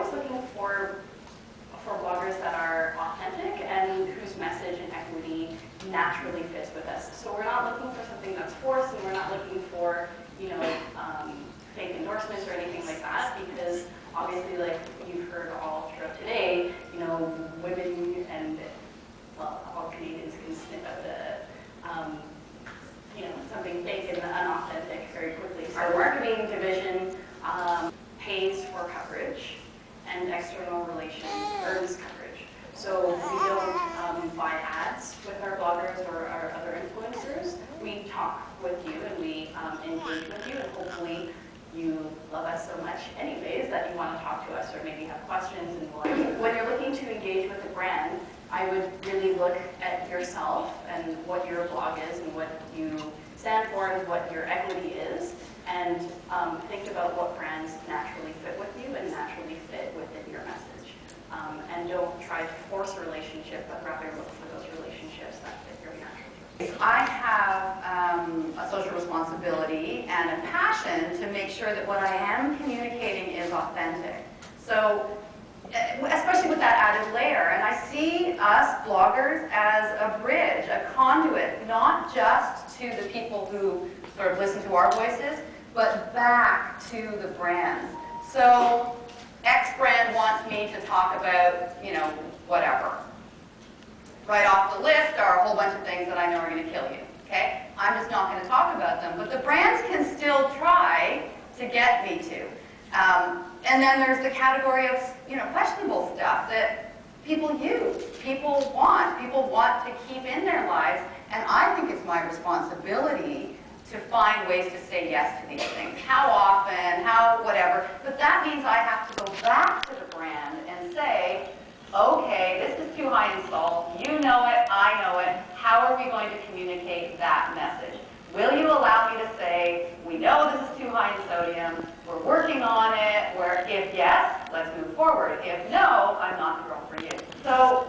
always looking for bloggers that are authentic and whose message and equity naturally fits with us. So we're not looking for something that's forced, and we're not looking for, you know, fake endorsements or anything like that, because obviously, like you've heard all throughout today, you know, women and, well, all Canadians can sniff out you know, something fake and unauthentic very quickly. So our marketing division pays for coverage, and external relations earns coverage. So we don't buy ads with our bloggers or our other influencers. We talk with you and we engage with you, and hopefully you love us so much anyways that you want to talk to us or maybe have questions. And when you're looking to engage with a brand, I would really look at yourself and what your blog is and what you stand for and what your equity is, and think about what brands naturally fit with you and naturally fit within your message. And don't try to force a relationship, but rather look for those relationships that fit your naturally. I have a social responsibility and a passion to make sure that what I am communicating is authentic. So, especially with that added layer, and I see us bloggers as a bridge, a conduit, not just to the people who sort of listen to our voices, but back to the brands. So X brand wants me to talk about, you know, whatever. Right off the list are a whole bunch of things that I know are going to kill you, okay? I'm just not going to talk about them, but the brands can still try to get me to. And then there's the category of, you know, questionable stuff that people use, people want to keep in their lives, and I think it's my responsibility to find ways to say yes to these things. How often, how whatever, but that means I have to go back to the brand and say, okay, this is too high in salt, you know it, I know it, how are we going to communicate that message? Will you allow me to say, we know this is too high in sodium, we're working on it, where if yes, let's move forward. If no, I'm not the girl for you. So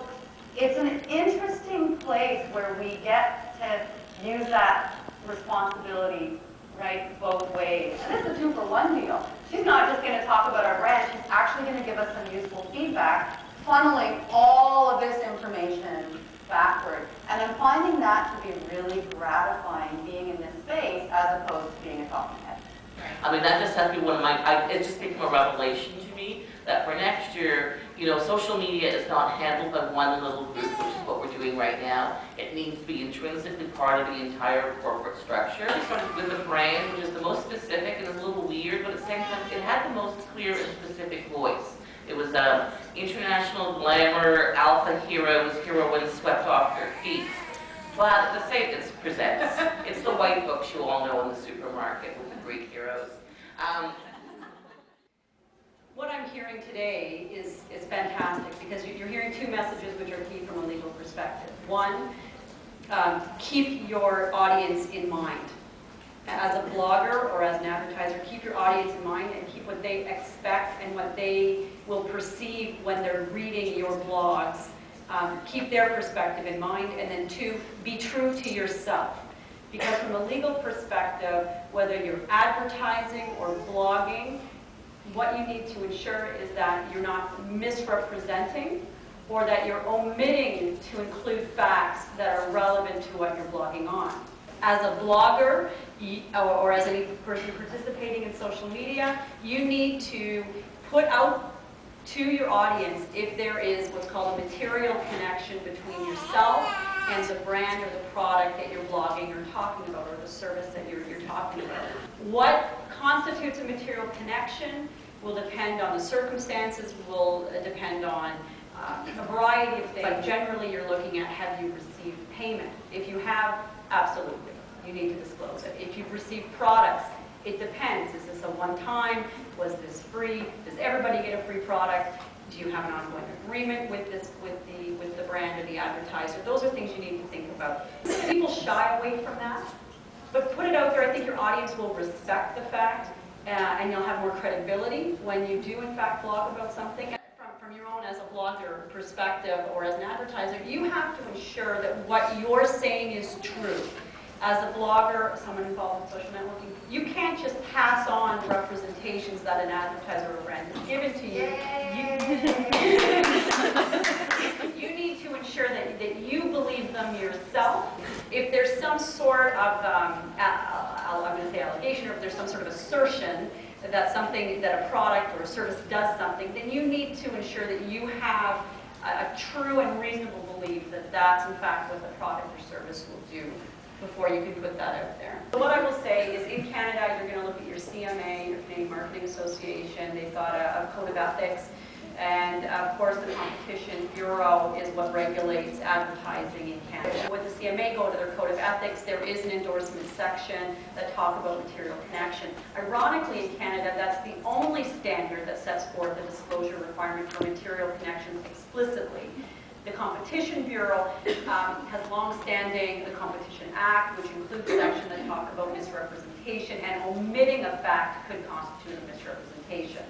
it's an interesting place where we get to use that responsibility, right, both ways. And this is a 2-for-1 deal. She's not just going to talk about our brand, she's actually going to give us some useful feedback, funneling all of this information backward. And I'm finding that to be really gratifying, being in this space, as opposed to being a talking head. I mean, that just has to be one of my, it just became a revelation to me that for next year, you know, social media is not handled by one little group, which is what we're doing right now. It needs to be intrinsically part of the entire corporate structure. We started with the brand, which is the most specific and is a little weird, but at the same time, it had the most clear and specific voice. It was international glamour, alpha heroes, heroines swept off their feet. But at the same, it presents. It's the white books you all know in the supermarket with the Greek heroes. What I'm hearing today is fantastic, because you're hearing two messages which are key from a legal perspective. One, keep your audience in mind. As a blogger or as an advertiser, keep your audience in mind and keep what they expect and what they will perceive when they're reading your blogs. Keep their perspective in mind, and then two, be true to yourself. Because from a legal perspective, whether you're advertising or blogging, what you need to ensure is that you're not misrepresenting or that you're omitting to include facts that are relevant to what you're blogging on. As a blogger, or as any person participating in social media, you need to put out to your audience if there is what's called a material connection between yourself and the brand or the product that you're blogging or talking about, or the service that you're talking about. What constitutes a material connection will depend on the circumstances, will depend on a variety of things. But generally you're looking at, have you received payment? If you have, absolutely, you need to disclose it. If you've received products, it depends. Is this a one-time? Was this free? Does everybody get a free product? Do you have an ongoing agreement with the brand or the advertiser? Those are things you need to think about. People shy away from that, but put it out there. I think your audience will respect the fact, and you'll have more credibility when you do in fact blog about something. From your own as a blogger perspective or as an advertiser, you have to ensure that what you're saying is true. As a blogger, someone involved in social networking, you can't just pass on representations that an advertiser or brand has given to you. if there's some sort of, I'm going to say allegation, or if there's some sort of assertion that something, that a product or a service does something, then you need to ensure that you have a true and reasonable belief that that's in fact what the product or service will do before you can put that out there. So what I will say is in Canada, you're going to look at your CMA, your Canadian Marketing Association. They've got a code of ethics. And of course, the Competition Bureau is what regulates advertising in Canada. With the CMA, go to their code of ethics. There is an endorsement section that talks about material connection. Ironically, in Canada, that's the only standard that sets forth a disclosure requirement for material connections explicitly. The Competition Bureau has long-standing the Competition Act, which includes a section that talks about misrepresentation, and omitting a fact could constitute a misrepresentation.